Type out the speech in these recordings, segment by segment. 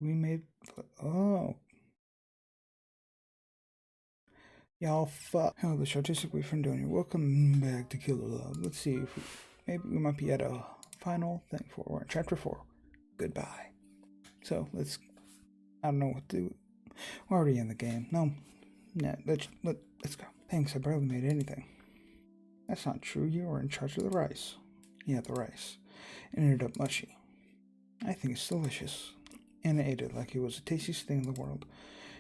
We made. Oh. Y'all fuck. Hello, the artistic boyfriend doing here. Welcome back to Killer Love. Let's see if maybe we might be at a final thing for. We're in chapter 4. Goodbye. So let's. I don't know what to do. We're already in the game. No. Let's go. Thanks, I barely made anything. That's not true. You were in charge of the rice. Yeah, the rice. It ended up mushy. I think it's delicious. Anna ate it like it was the tastiest thing in the world.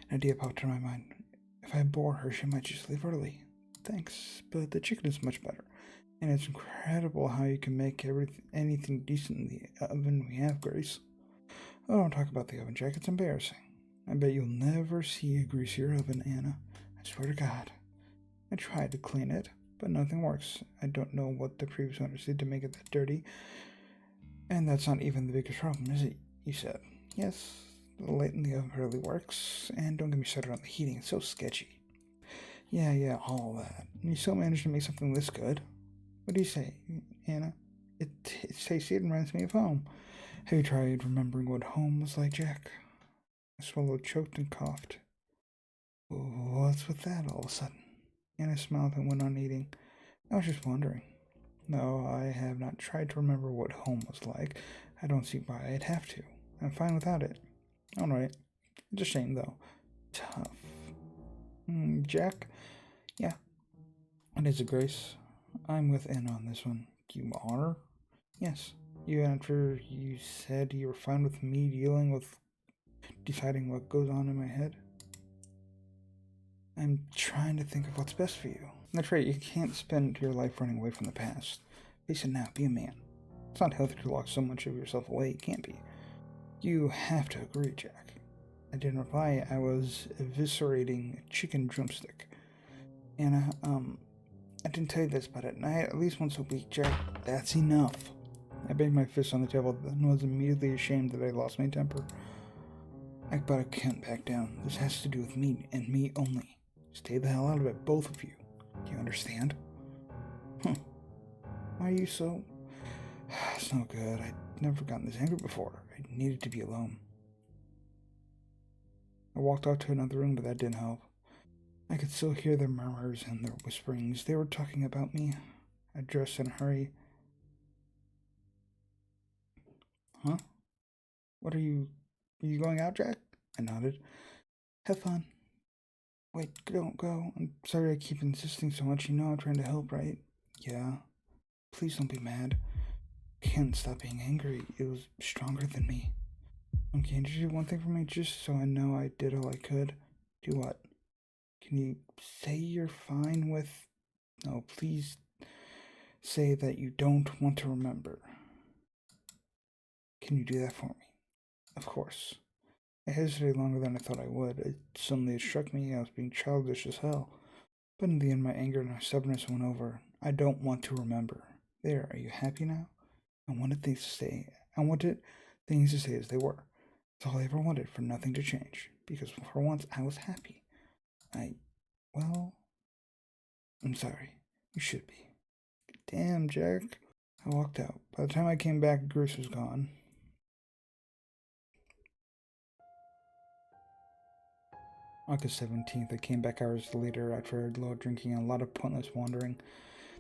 An idea popped in my mind. If I bore her, she might just leave early. Thanks, but the chicken is much better. And it's incredible how you can make anything decent in the oven we have, Grace. Oh, don't talk about the oven, Jack. It's embarrassing. I bet you'll never see a greasier oven, Anna. I swear to God. I tried to clean it, but nothing works. I don't know what the previous owners did to make it that dirty. And that's not even the biggest problem, is it? You said. Yes, the light in the oven barely works, and don't get me started on the heating. It's so sketchy. Yeah, all that. And you still managed to make something this good. What do you say, Anna? It's tasty. It reminds me of home. Have you tried remembering what home was like, Jack? I swallowed, choked, and coughed. What's with that all of a sudden? Anna smiled and went on eating. I was just wondering. No, I have not tried to remember what home was like. I don't see why I'd have to. I'm fine without it. Alright. It's a shame, though. Tough. Jack? Yeah. It is a grace. I'm with Anna on this one. You are? Yes. You after you said you were fine with me dealing with deciding what goes on in my head? I'm trying to think of what's best for you. That's right, you can't spend your life running away from the past. Face it now, be a man. It's not healthy to lock so much of yourself away, it can't be. You have to agree, Jack. I didn't reply, I was eviscerating a chicken drumstick. Anna, I didn't tell you this, but at night, at least once a week, Jack, that's enough. I banged my fist on the table and was immediately ashamed that I lost my temper. But I can't back down. This has to do with me and me only. Stay the hell out of it, both of you. Do you understand? Why are you so... It's no good. I'd never gotten this angry before. I needed to be alone. I walked out to another room, but that didn't help. I could still hear their murmurs and their whisperings. They were talking about me. I dressed in a hurry. Huh? What are you going out, Jack? I nodded. Have fun. Wait, don't go. I'm sorry I keep insisting so much. You know I'm trying to help, right? Yeah. Please don't be mad. Can't stop being angry. It was stronger than me. Okay, can you do one thing for me just so I know I did all I could? Do what? Can you say you're fine with... No, please say that you don't want to remember. Can you do that for me? Of course. I hesitated longer than I thought I would. Suddenly it struck me I was being childish as hell. But in the end, my anger and my stubbornness won over. I don't want to remember. There, are you happy now? I wanted things to stay as they were. That's all I ever wanted, for nothing to change. Because for once, I was happy. Well, I'm sorry. You should be. Damn, Jack. I walked out. By the time I came back, Grace was gone. August 17th, I came back hours later after a lot of drinking and a lot of pointless wandering.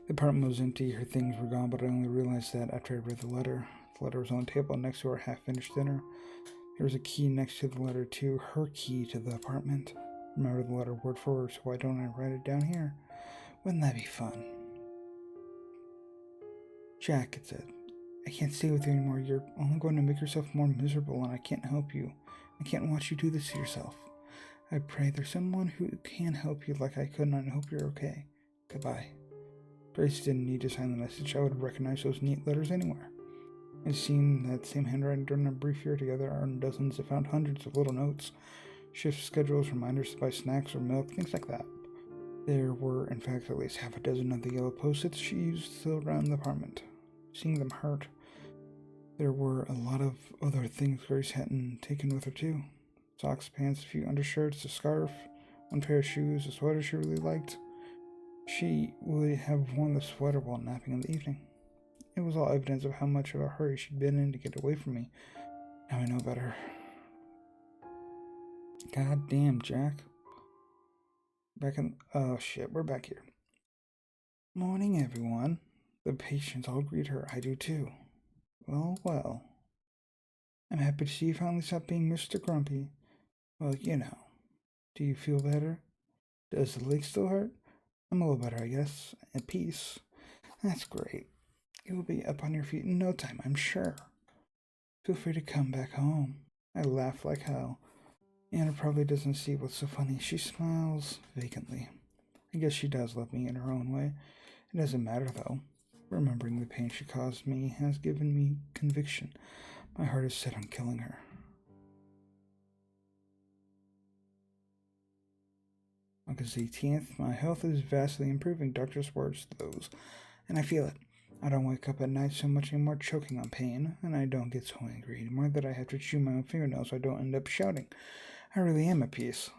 The apartment was empty, her things were gone, but I only realized that after I read the letter. The letter was on the table next to our half-finished dinner. There was a key next to the letter, too, her key to the apartment. Remember the letter word for word, so why don't I write it down here? Wouldn't that be fun? Jack, it said, I can't stay with you anymore. You're only going to make yourself more miserable, and I can't help you. I can't watch you do this to yourself. I pray there's someone who can help you like I could, and I hope you're okay. Goodbye. Grace didn't need to sign the message. I would recognize those neat letters anywhere. I'd seen that same handwriting during a brief year together. I earned dozens, I found hundreds of little notes, shift schedules, reminders to buy snacks or milk, things like that. There were, in fact, at least half a dozen of the yellow post-its she used still around the apartment. Seeing them hurt. There were a lot of other things Grace hadn't taken with her, too. Socks, pants, a few undershirts, a scarf, one pair of shoes, a sweater she really liked. She would have worn the sweater while napping in the evening. It was all evidence of how much of a hurry she'd been in to get away from me. Now I know better. God damn, Jack. Back in. Oh shit, we're back here. Morning, everyone. The patients all greet her. I do too. Well, well. I'm happy to see you finally stop being Mr. Grumpy. Well, you know. Do you feel better? Does the leg still hurt? I'm a little better, I guess. At peace. That's great. You will be up on your feet in no time, I'm sure. Feel free to come back home. I laugh like hell. Anna probably doesn't see what's so funny. She smiles vacantly. I guess she does love me in her own way. It doesn't matter, though. Remembering the pain she caused me has given me conviction. My heart is set on killing her. August 18th, my health is vastly improving, doctor's words to those, and I feel it. I don't wake up at night so much anymore choking on pain, and I don't get so angry anymore that I have to chew my own fingernails so I don't end up shouting. I really am at peace.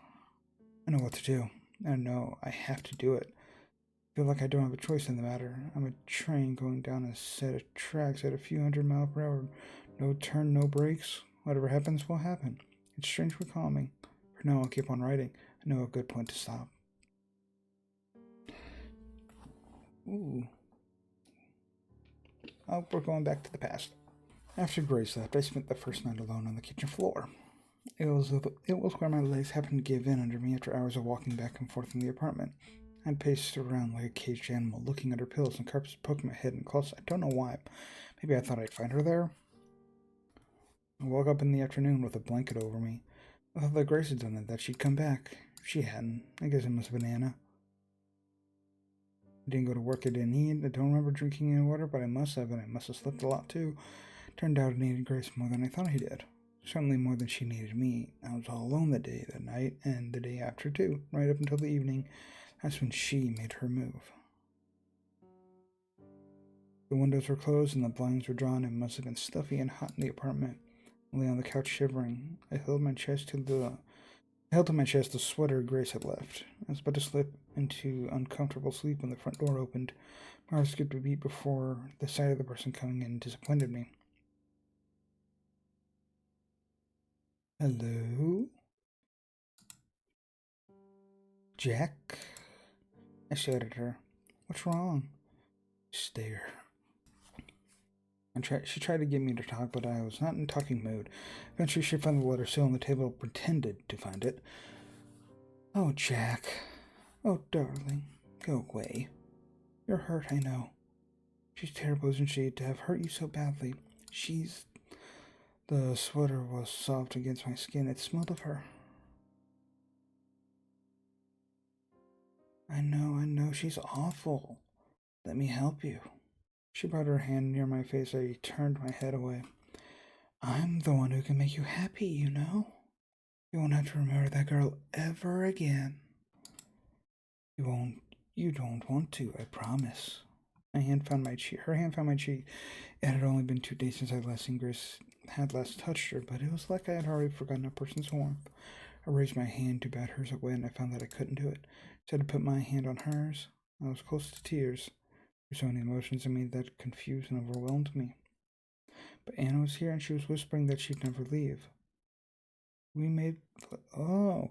I know what to do. I know I have to do it. I feel like I don't have a choice in the matter. I'm a train going down a set of tracks at a few 100 miles per hour. No turn, no brakes. Whatever happens will happen. It's strangely calming. For now, I'll keep on writing. I know a good point to stop. Ooh. Oh, we're going back to the past. After Grace left, I spent the first night alone on the kitchen floor. It was where my legs happened to give in under me after hours of walking back and forth in the apartment. I'd paced around like a caged animal, looking at her pillows and carpets, poking my head in close. I don't know why. Maybe I thought I'd find her there. I woke up in the afternoon with a blanket over me. I thought that Grace had done it, that she'd come back. She hadn't. I guess it must have been Anna. I didn't go to work, I didn't eat. I don't remember drinking any water, but I must have, and I must have slept a lot too. Turned out I needed Grace more than I thought I did. Certainly more than she needed me. I was all alone that day, that night, and the day after too, right up until the evening. That's when she made her move. The windows were closed and the blinds were drawn. It must have been stuffy and hot in the apartment. I lay on the couch shivering. I held to my chest the sweater Grace had left. I was about to slip into uncomfortable sleep when the front door opened. My heart skipped a beat before the sight of the person coming in disappointed me. Hello? Jack? I stared at her. What's wrong? Stare. She tried to get me to talk, but I was not in talking mood. Eventually, she found the letter still on the table, pretended to find it. Oh, Jack. Oh, darling. Go away. You're hurt, I know. She's terrible, isn't she, to have hurt you so badly? The sweater was soft against my skin. It smelled of her. I know. She's awful. Let me help you. She brought her hand near my face. I turned my head away. I'm the one who can make you happy, you know? You won't have to remember that girl ever again. You don't want to, I promise. Her hand found my cheek. It had only been 2 days since I had last touched her, but it was like I had already forgotten a person's warmth. I raised my hand to bat hers away, and I found that I couldn't do it. So I had to put my hand on hers. I was close to tears. There were so many emotions in me that confused and overwhelmed me. But Anna was here, and she was whispering that she'd never leave. Oh.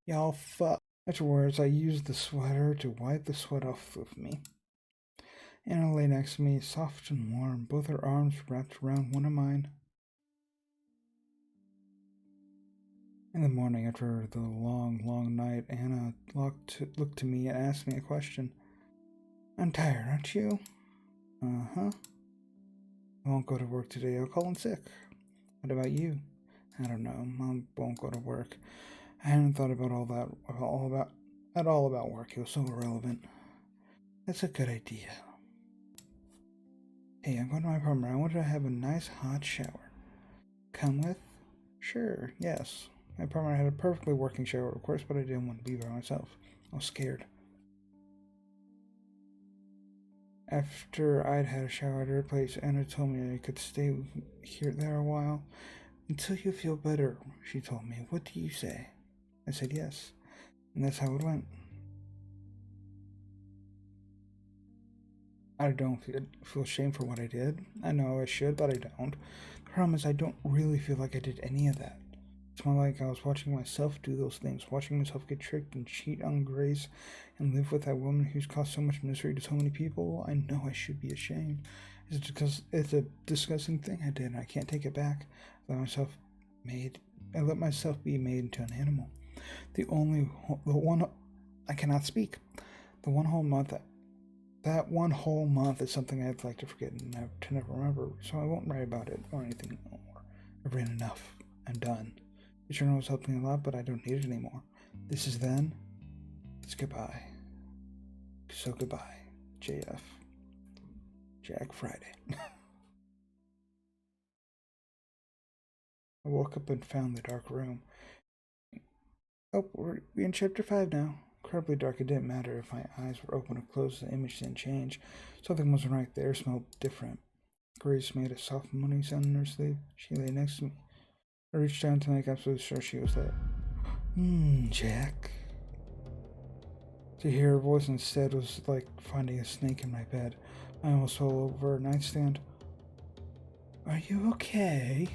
Y'all fuck. Afterwards, I used the sweater to wipe the sweat off of me. Anna lay next to me, soft and warm, both her arms wrapped around one of mine. In the morning, after the long night, Anna looked to me and asked me a question. I'm tired, aren't you? Uh-huh. I won't go to work today. I'll call in sick. What about you? I don't know. Mom won't go to work. I hadn't thought about work. It was so irrelevant. That's a good idea. Hey, I'm going to my apartment. I wanted to have a nice hot shower. Come with? Sure, yes. My apartment had a perfectly working shower, of course, but I didn't want to be by myself. I was scared. After I'd had a shower at her place, Anna told me I could stay there a while. Until you feel better, she told me. What do you say? I said yes, and that's how it went. I don't feel shame for what I did. I know I should, but I don't. The problem is I don't really feel like I did any of that. It's more like I was watching myself do those things, watching myself get tricked and cheat on Grace and live with that woman who's caused so much misery to so many people. I know I should be ashamed. It's because it's a disgusting thing I did and I can't take it back. I let myself be made into an animal. The one, I cannot speak. The one whole month, that one whole month is something I'd like to forget and never remember, so I won't write about it or anything more. I've written enough. I'm done. The journal has helped me a lot, but I don't need it anymore. This is then. It's goodbye. So goodbye, JF. Jack Friday. I woke up and found the dark room. Oh, we're in chapter 5 now. Incredibly dark. It didn't matter if my eyes were open or closed, the image didn't change. Something wasn't right. The air smelled different. Grace made a soft moaning sound in her sleep. She lay next to me. I reached down to make absolutely sure she was there. Jack. To hear her voice instead was like finding a snake in my bed. I almost fell over a nightstand. Are you okay?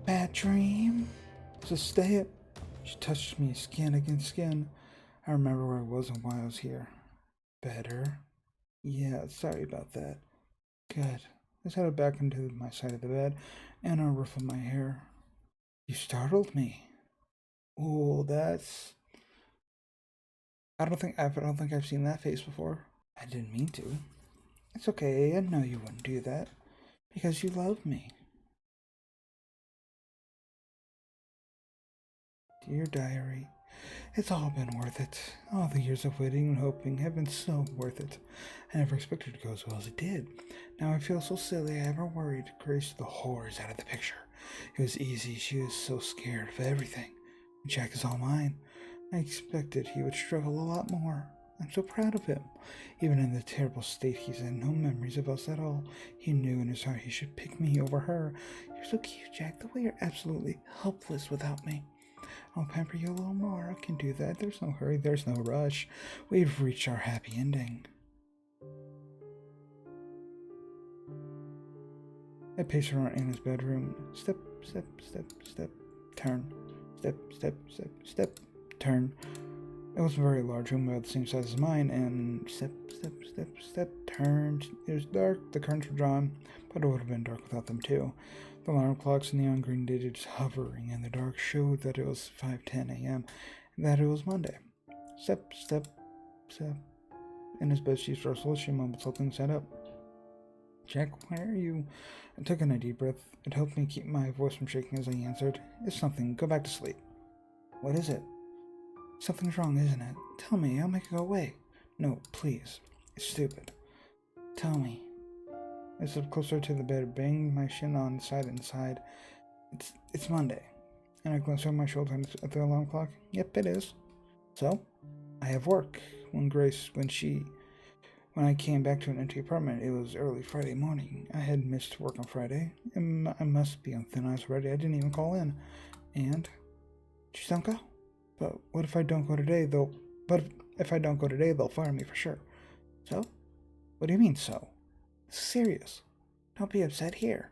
Bad dream? Just stay it. She touched me skin against skin. I remember where I was and why I was here. Better? Yeah, sorry about that. Good. I settled back into my side of the bed and a ruff of my hair. You startled me. Oh, that's... I don't think I've seen that face before. I didn't mean to. It's okay, I know you wouldn't do that. Because you love me. Dear diary, it's all been worth it. All the years of waiting and hoping have been so worth it. I never expected it to go as well as it did. Now I feel so silly I ever worried Grace the whores out of the picture. It was easy, she was so scared of everything. Jack is all mine. I expected he would struggle a lot more. I'm so proud of him. Even in the terrible state he's in, no memories of us at all. He knew in his heart he should pick me over her. You're so cute, Jack, the way you're absolutely helpless without me. I'll pamper you a little more. I can do that. There's no hurry. There's no rush. We've reached our happy ending. I paced around Anna's bedroom. Step, step, step, step, turn. Step, step, step, step, turn. It was a very large room about the same size as mine, and step, step, step, step, turned. It was dark, the curtains were drawn, but it would have been dark without them too. The alarm clocks and neon green digits hovering in the dark showed that it was 5:10 a.m. and that it was Monday. Step, step, step. In his bed sheets rustled, she mumbled something and sat up. Jack, where are you? I took in a deep breath. It helped me keep my voice from shaking as I answered. It's nothing. Go back to sleep. What is it? Something's wrong, isn't it? Tell me, I'll make it go away. No, please. It's stupid. Tell me. I stepped closer to the bed, banged my shin on side and side. It's Monday. And I glanced over my shoulder at the alarm clock. Yep, it is. So? I have work. When I came back to an empty apartment, it was early Friday morning. I had missed work on Friday. I must be on thin ice already. I didn't even call in. And? Just don't go. But what if I don't go today? If I don't go today, they'll fire me for sure. So? What do you mean, so? It's serious. Don't be upset here.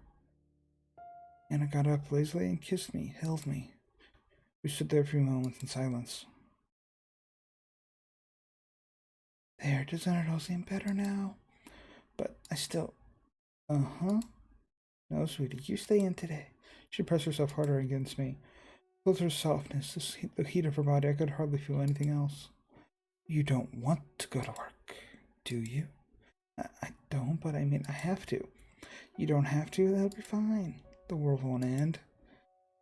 Anna got up lazily and kissed me, held me. We stood there for a few moments in silence. There, doesn't it all seem better now? But I still... Uh-huh. No, sweetie, you stay in today. She pressed herself harder against me. With her softness, the heat of her body, I could hardly feel anything else. You don't want to go to work, do you? I don't, but I mean, I have to. You don't have to, that'll be fine. The world won't end.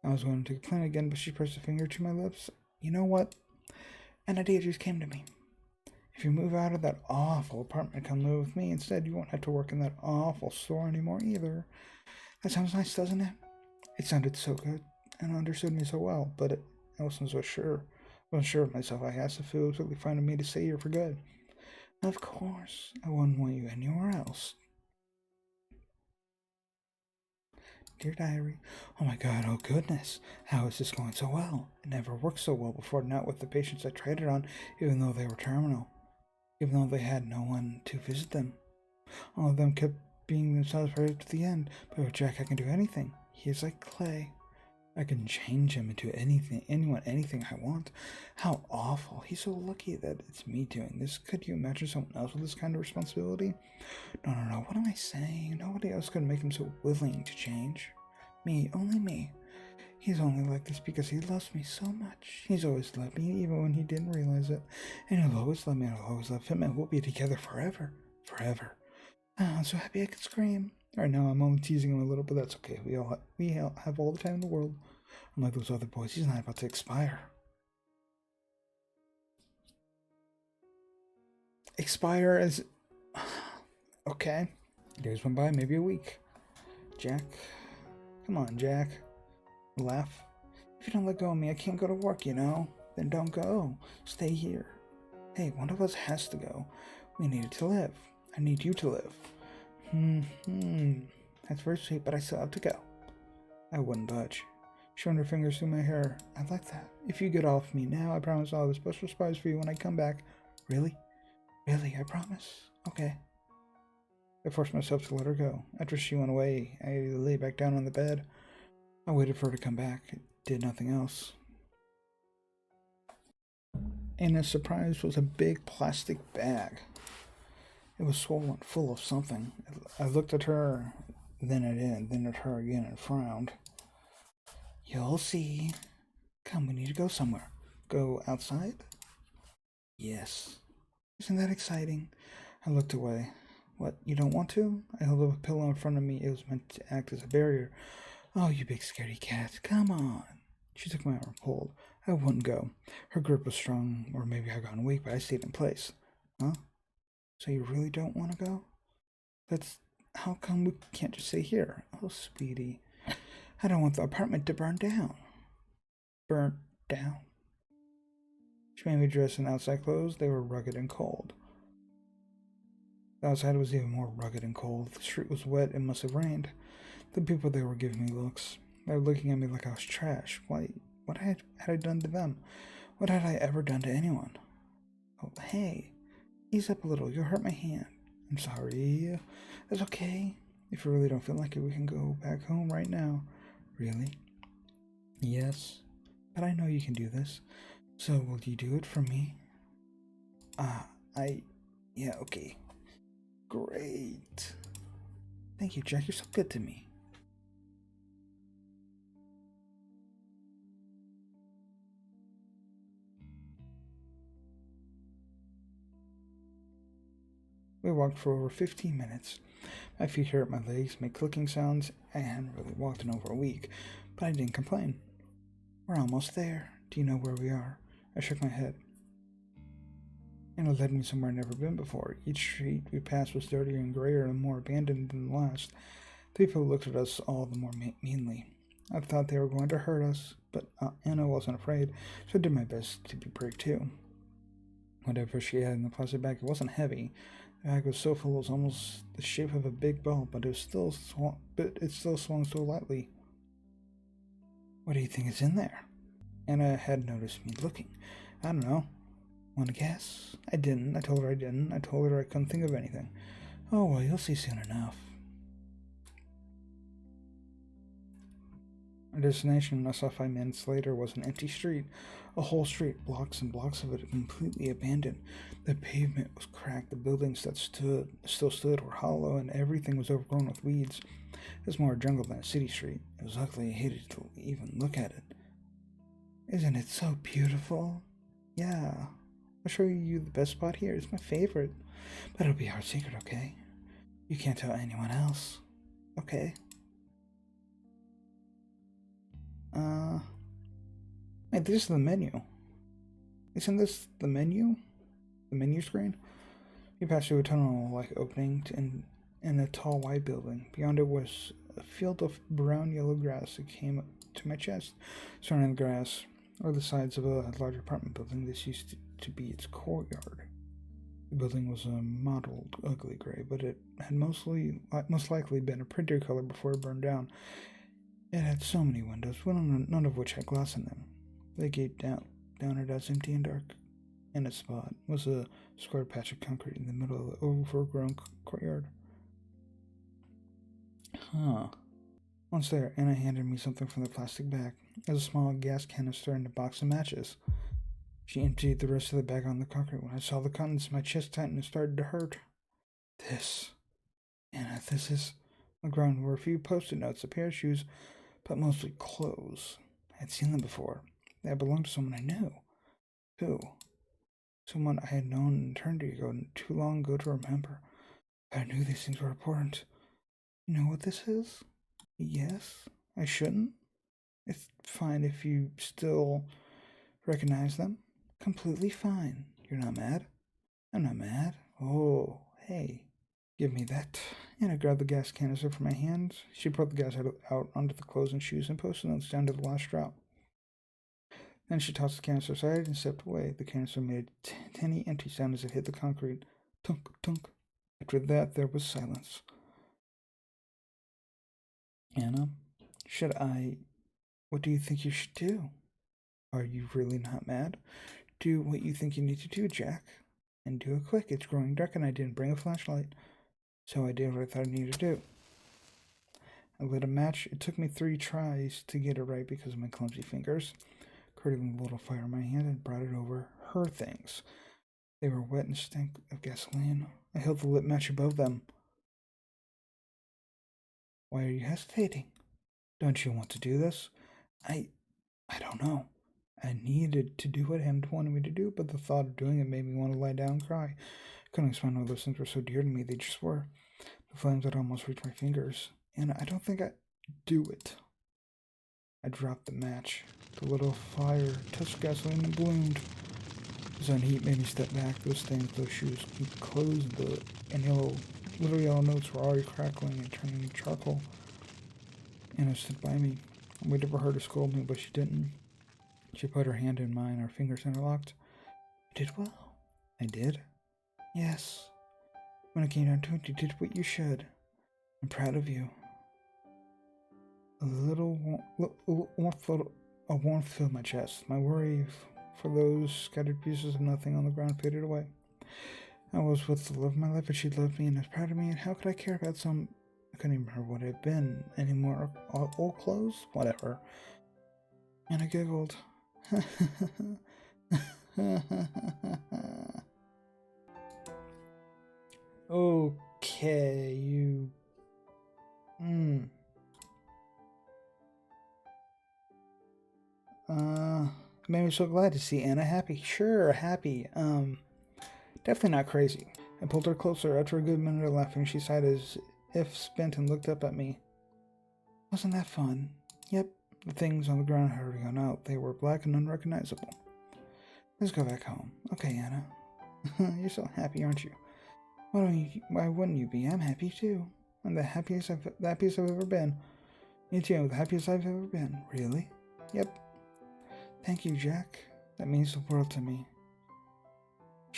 I was going to complain again, but she pressed a finger to my lips. You know what? An idea just came to me. If you move out of that awful apartment, come live with me. Instead, you won't have to work in that awful store anymore either. That sounds nice, doesn't it? It sounded so good and understood me so well, but I wasn't so sure. I wasn't sure of myself. I asked if it was really fine of me to stay here for good. Of course, I wouldn't want you anywhere else. Dear Diary, oh my god, oh goodness, how is this going so well? It never worked so well before, not with the patients I tried it on, even though they were terminal. Even though they had no one to visit them. All of them kept being themselves right up to the end. But with Jack, I can do anything. He is like clay. I can change him into anything I want. How awful. He's so lucky that it's me doing this. Could you imagine someone else with this kind of responsibility? No. What am I saying? Nobody else could make him so willing to change. Me, only me. He's only like this because he loves me so much. He's always loved me, even when he didn't realize it. And he'll always love me, and I'll always love him, and we'll be together forever. Forever. I'm so happy I could scream. Right now, I'm only teasing him a little, but that's okay. We have all the time in the world. Unlike those other boys, he's not about to expire. Expire as... Okay. Days went by, maybe a week. Jack. Come on, Jack. Laugh. If you don't let go of me, I can't go to work, you know? Then don't go. Stay here. Hey, one of us has to go. We need to live. I need you to live. That's very sweet, but I still have to go. I wouldn't budge. Showing her fingers through my hair. I like that. If you get off me now, I promise I'll have a special surprise for you when I come back. Really? Really, I promise. Okay. I forced myself to let her go. After she went away, I lay back down on the bed. I waited for her to come back. It did nothing else. And a surprise was a big plastic bag. It was swollen, full of something. I looked at her, then at her again, and frowned. You'll see. Come, we need to go somewhere. Go outside? Yes. Isn't that exciting? I looked away. What, you don't want to? I held up a pillow in front of me. It was meant to act as a barrier. Oh, you big scaredy cat. Come on. She took my arm and pulled. I wouldn't go. Her grip was strong, or maybe I got weak, but I stayed in place. Huh? So you really don't want to go? How come we can't just stay here? Oh, sweetie. I don't want the apartment to burn down. Burn down? She made me dress in outside clothes. They were rugged and cold. The outside was even more rugged and cold. The street was wet. It must have rained. The people there were giving me looks. They were looking at me like I was trash. Why? What had I done to them? What had I ever done to anyone? Oh, hey. Ease up a little. You'll hurt my hand. I'm sorry. That's okay. If you really don't feel like it, we can go back home right now. Really? Yes. But I know you can do this. So will you do it for me? Yeah, okay. Great. Thank you, Jack. You're so good to me. We walked for over 15 minutes. My feet hurt my legs, made clicking sounds. I hadn't really walked in over a week, but I didn't complain. We're almost there. Do you know where we are? I shook my head. And it led me somewhere I'd never been before. Each street we passed was dirtier and grayer and more abandoned than the last. The people looked at us all the more meanly. I thought they were going to hurt us, but Anna wasn't afraid, so I did my best to be brave too. Whatever she had in the plastic bag, it wasn't heavy. The bag was so full it was almost the shape of a big ball, but it still swung so lightly. What do you think is in there? Anna had noticed me looking. I don't know. Want to guess? I didn't. I told her I didn't. I told her I couldn't think of anything. Oh, well, you'll see soon enough. Our destination, I saw 5 minutes later, was an empty street. A whole street, blocks and blocks of it, completely abandoned. The pavement was cracked. The buildings that still stood were hollow, and everything was overgrown with weeds. It was more a jungle than a city street. It was ugly. I hated to even look at it. Isn't it so beautiful? Yeah. I'll show you the best spot here. It's my favorite. But it'll be our secret, okay? You can't tell anyone else. Okay. Hey, this is the menu. Isn't this the menu? The menu screen? We passed through a tunnel-like opening in a tall white building. Beyond it was a field of brown-yellow grass that came to my chest. Surrounding the grass are the sides of a large apartment building. This used to be its courtyard. The building was a mottled, ugly gray, but it had most likely been a prettier color before it burned down. It had so many windows, none of which had glass in them. The gate down it as empty and dark. In its spot was a square patch of concrete in the middle of the overgrown courtyard. Huh. Once there, Anna handed me something from the plastic bag. It was a small gas canister and a box of matches. She emptied the rest of the bag on the concrete. When I saw the contents, my chest tightened and started to hurt. This, Anna, this is... On the ground were a few post-it notes, a pair of shoes, but mostly clothes. I had seen them before. They had belonged to someone I knew. Who? Someone I had known an eternity ago, too long ago to remember. I knew these things were important. You know what this is? Yes, I shouldn't. It's fine if you still recognize them. Completely fine. You're not mad? I'm not mad. Oh, hey. Give me that. And I grabbed the gas canister from my hands. She poured the gas out onto the clothes and shoes and post-it notes down to the last drop. Then she tossed the canister aside and stepped away. The canister made a tinny empty sound as it hit the concrete. Tunk, tunk. After that, there was silence. Anna, what do you think you should do? Are you really not mad? Do what you think you need to do, Jack. And do it quick. It's growing dark and I didn't bring a flashlight. So I did what I thought I needed to do. I lit a match. It took me 3 tries to get it right because of my clumsy fingers. Creating a little fire in my hand and brought it over her things. They were wet and stank of gasoline. I held the lit match above them. Why are you hesitating? Don't you want to do this? I don't know. I needed to do what Hand wanted me to do, but the thought of doing it made me want to lie down and cry. I couldn't explain why those things were so dear to me. They just were. The flames had almost reached my fingers. And I don't think I'd do it. I dropped the match. The little fire touched gasoline and bloomed. The sun heat made me step back. Those things, those shoes, clothes, and little yellow notes were already crackling and turning to charcoal. Anna stood by me. I waited for her to scold me, but she didn't. She put her hand in mine, our fingers interlocked. You did well. I did? Yes. When it came down to it, you did what you should. I'm proud of you. A warmth filled my chest. My worry for those scattered pieces of nothing on the ground faded away. I was with the love of my life, and she loved me and was proud of me, and how could I care about some... I couldn't even remember what it had been anymore. Old clothes? Whatever. And I giggled. Okay, you... It made me so glad to see Anna happy. Sure, happy. Definitely not crazy. I pulled her closer. After a good minute of laughing, she sighed as if spent and looked up at me. Wasn't that fun? Yep. The things on the ground had already gone out. They were black and unrecognizable. Let's go back home. Okay, Anna. You're so happy, aren't you? Why wouldn't you be? I'm happy too. I'm the happiest I've ever been. Me too, the happiest I've ever been. Really? Yep. Thank you, Jack. That means the world to me.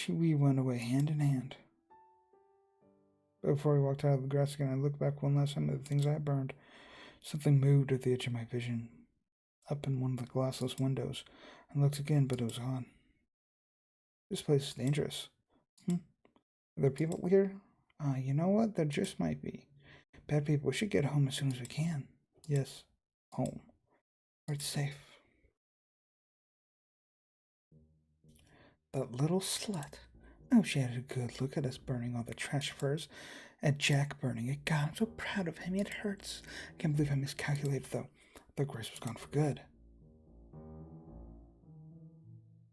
We went away hand in hand. But before we walked out of the grass again, I looked back one last time at the things I had burned. Something moved at the edge of my vision, up in one of the glassless windows. I looked again, but it was gone. This place is dangerous. Are there people here? You know what? There just might be. Bad people. We should get home as soon as we can. Yes, home. Where it's safe. That little slut. Oh, she had a good look at us burning all the trash furs. At Jack burning it. God, I'm so proud of him. It hurts. I can't believe I miscalculated, though. I thought Grace was gone for good.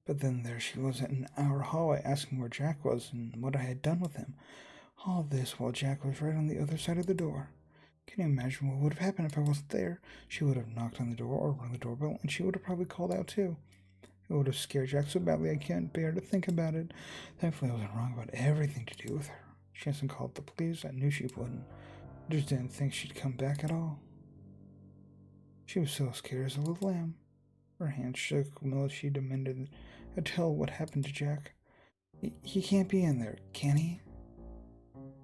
But then there she was in our hallway asking where Jack was and what I had done with him. All this while Jack was right on the other side of the door. Can you imagine what would have happened if I wasn't there? She would have knocked on the door or rung the doorbell, and she would have probably called out too. It would have scared Jack so badly I can't bear to think about it. Thankfully, I wasn't wrong about everything to do with her. She hasn't called the police. I knew she wouldn't. I just didn't think she'd come back at all. She was so scared as a little lamb. Her hand shook while she demanded I tell what happened to Jack. He can't be in there, can he?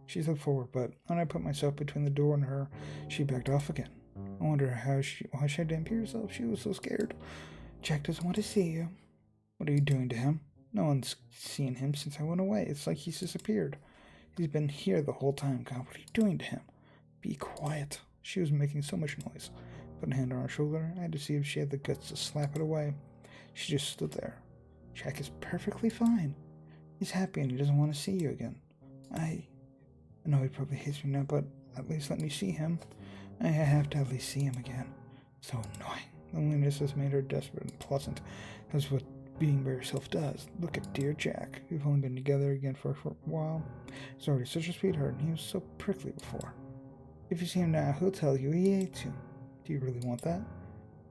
She stepped forward, but when I put myself between the door and her, she backed off again. I wonder why she had to impede herself. She was so scared. Jack doesn't want to see you. What are you doing to him? No one's seen him since I went away. It's like he's disappeared. He's been here the whole time. God, what are you doing to him? Be quiet. She was making so much noise. Put a hand on her shoulder. I had to see if she had the guts to slap it away. She just stood there. Jack is perfectly fine. He's happy and he doesn't want to see you again. I know he probably hates me now, but at least let me see him. I have to at least see him again. So annoying. Loneliness has made her desperate and pleasant. That's what being by yourself does. Look at dear Jack. We've only been together again for a short while. He's already such a sweetheart, and he was so prickly before. If you see him now, he'll tell you he hates you. Do you really want that?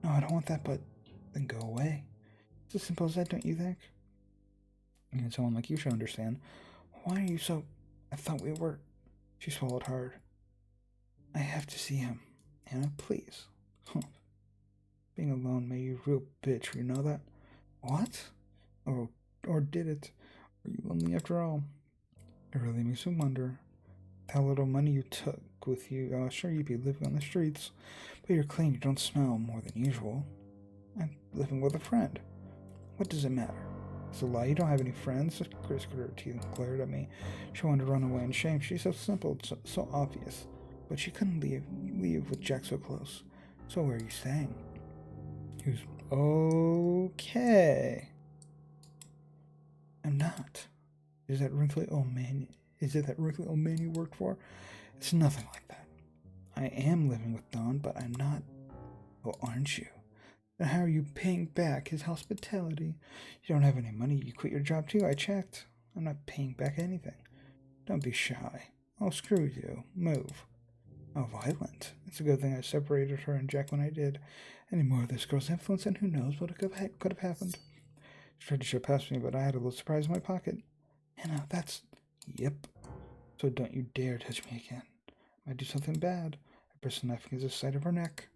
No, I don't want that, but then go away. It's as simple as that, don't you think? And someone like you should understand. Why are you so... I thought we were... She swallowed hard. I have to see him. Anna, please. Being alone made you a real bitch, you know that? What? Or did it? Were you lonely after all? It really makes me wonder. With how little money you took with you, I was sure you'd be living on the streets. But you're clean, you don't smell more than usual. I'm living with a friend. What does it matter? It's a lie, you don't have any friends. Chris gritted her teeth and glared at me. She wanted to run away in shame. She's so simple, so obvious. But she couldn't leave with Jack so close. So where are you staying? He was, okay. I'm not. Is it that wrinkly old man you worked for? It's nothing like that. I am living with Don, but I'm not. Oh, aren't you? Then how are you paying back his hospitality? You don't have any money. You quit your job too. I checked. I'm not paying back anything. Don't be shy. Oh, screw you. Move. How violent. It's a good thing I separated her and Jack when I did. Any more of this girl's influence, and who knows what could have happened. She tried to shove past me, but I had a little surprise in my pocket. Anna, that's... Yep. So don't you dare touch me again. I might do something bad. I pressed the knife against the side of her neck.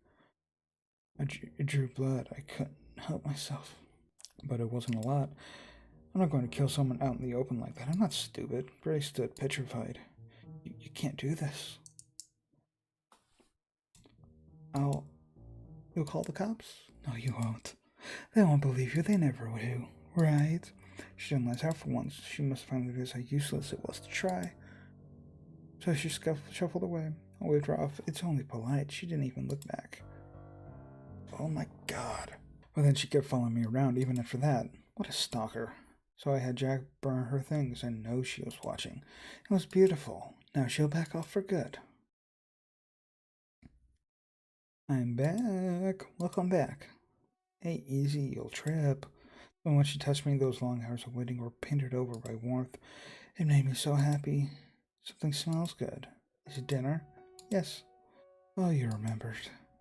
It drew blood. I couldn't help myself. But it wasn't a lot. I'm not going to kill someone out in the open like that. I'm not stupid. Gray stood petrified. You can't do this. You'll call the cops? No, you won't. They won't believe you. They never will. Right? She didn't let out for once. She must finally realize how useless it was to try. So she shuffled away. I waved her off. It's only polite. She didn't even look back. Oh my god. Well, then she kept following me around even after that. What a stalker. So I had Jack burn her things. I know she was watching. It was beautiful. Now she'll back off for good. I'm back. Welcome back. Hey, easy, you'll trip. But when she touched me, those long hours of waiting were painted over by warmth. It made me so happy. Something smells good. Is it dinner? Yes. Oh, you remembered.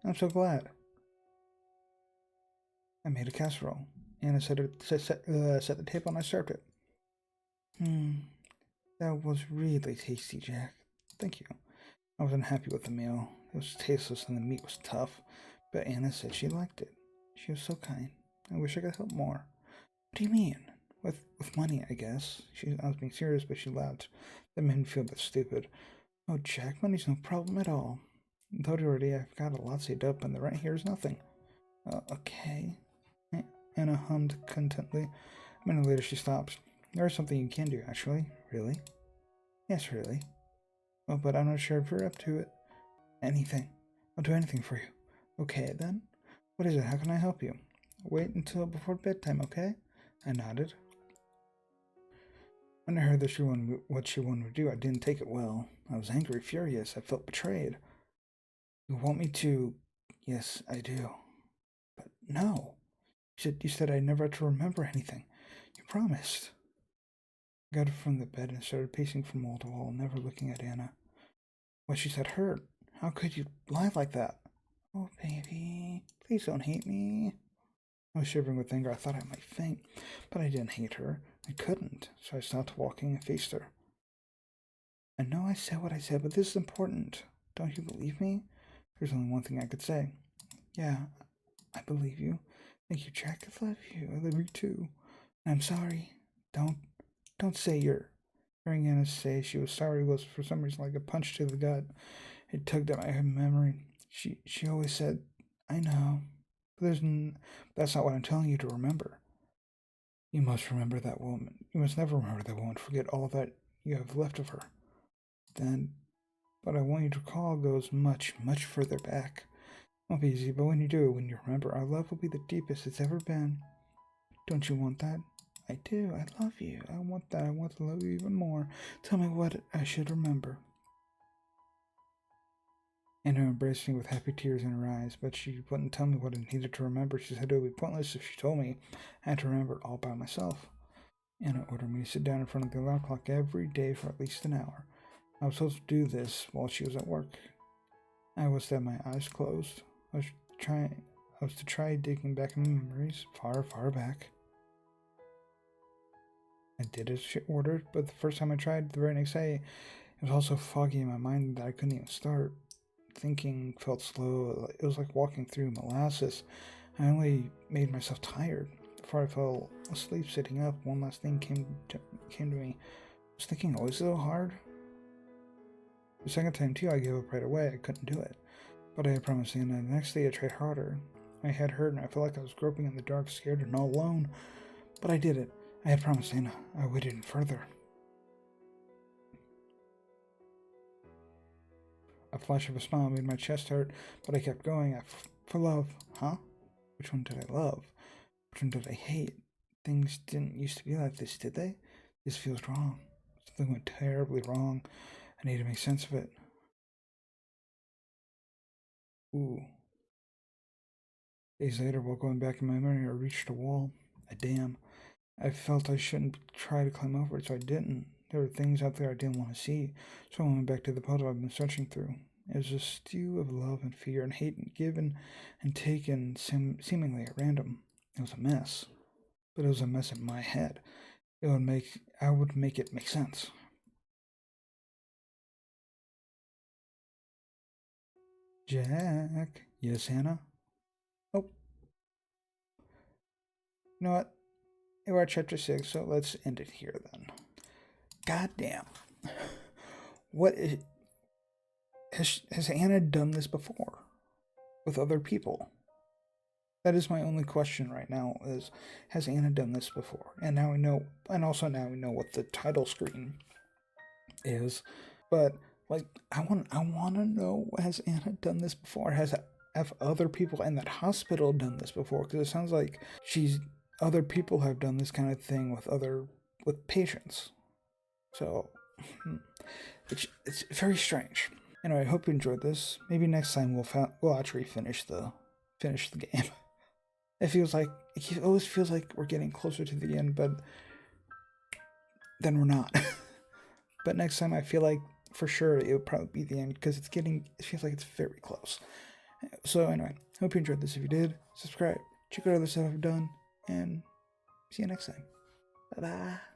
I'm so glad. I made a casserole. Anna set the table and I served it. That was really tasty, Jack. Thank you. I wasn't happy with the meal. It was tasteless and the meat was tough, but Anna said she liked it. She was so kind. I wish I could help more. What do you mean? With money, I guess. I was being serious, but she laughed. That made me feel a bit stupid. Oh, Jack, money's no problem at all. I told you already, I've got a lot saved up, and the rent here is nothing. Okay. Anna hummed contentedly. A minute later, she stopped. There is something you can do, actually. Really? Yes, really. Oh, but I'm not sure if you're up to it. Anything. I'll do anything for you. Okay, then. What is it? How can I help you? Wait until before bedtime, okay? I nodded. When I heard that what she wanted to do, I didn't take it well. I was angry, furious. I felt betrayed. You want me to... Yes, I do. But no. You said I'd never have to remember anything. You promised. I got up from the bed and started pacing from wall to wall, never looking at Anna. What she said hurt. How could you lie like that? Oh, baby, please don't hate me. I was shivering with anger. I thought I might faint, but I didn't hate her. I couldn't, so I stopped walking and faced her. I know I said what I said, but this is important. Don't you believe me? There's only one thing I could say. Yeah, I believe you. Thank you, Jack. I love you. I love you too. I'm sorry. Don't say you're... Hearing Anna say she was sorry was for some reason like a punch to the gut. It tugged at my memory. She always said, I know. But that's not what I'm telling you to remember. You must remember that woman. You must never remember that woman. Forget all that you have left of her. Then but I want you to recall goes much, much further back. It won't be easy, but when you remember, our love will be the deepest it's ever been. Don't you want that? I do. I love you. I want that. I want to love you even more. Tell me what I should remember. Anna embraced me with happy tears in her eyes, but she wouldn't tell me what I needed to remember. She said it would be pointless if she told me. I had to remember it all by myself. Anna ordered me to sit down in front of the alarm clock every day for at least an hour. I was supposed to do this while she was at work. I was to have my eyes closed. I was to try digging back in my memories, far, far back. I did as she ordered, but the first time I tried, the very next day, it was all so foggy in my mind that I couldn't even start. Thinking felt slow. It was like walking through molasses. I only made myself tired. Before I fell asleep sitting up, one last thing came to me. I was thinking always so hard. The second time too, I gave up right away. I couldn't do it. But I had promised Anna. The next day I tried harder. My head hurt and I felt like I was groping in the dark, scared and all alone. But I did it. I had promised Anna. I waited further. A flash of a smile made my chest hurt, but I kept going. For love. Huh? Which one did I love? Which one did I hate? Things didn't used to be like this, did they? This feels wrong. Something went terribly wrong. I need to make sense of it. Ooh. Days later, while going back in my memory, I reached a wall. A dam. I felt I shouldn't try to climb over it, so I didn't. There were things out there I didn't want to see, so I went back to the puddle I've been searching through. It was a stew of love and fear and hate, given and taken seemingly at random. It was a mess, but it was a mess in my head. I would make it make sense. Jack. Yes, Hannah? Oh, you know what? We're at chapter 6, so let's end it here then. Goddamn. What is... Has Anna done this before? With other people? That is my only question right now, is has Anna done this before? And now we know, and also now we know what the title screen is. But like, I want to know, has Anna done this before? Have other people in that hospital done this before? Because it sounds like other people have done this kind of thing with patients. So it's very strange. Anyway, I hope you enjoyed this. Maybe next time we'll actually finish the game. It always feels like we're getting closer to the end, but then we're not. But next time I feel like for sure it would probably be the end because it feels like it's very close. So anyway, hope you enjoyed this. If you did, subscribe, check out other stuff I've done, and see you next time. Bye bye.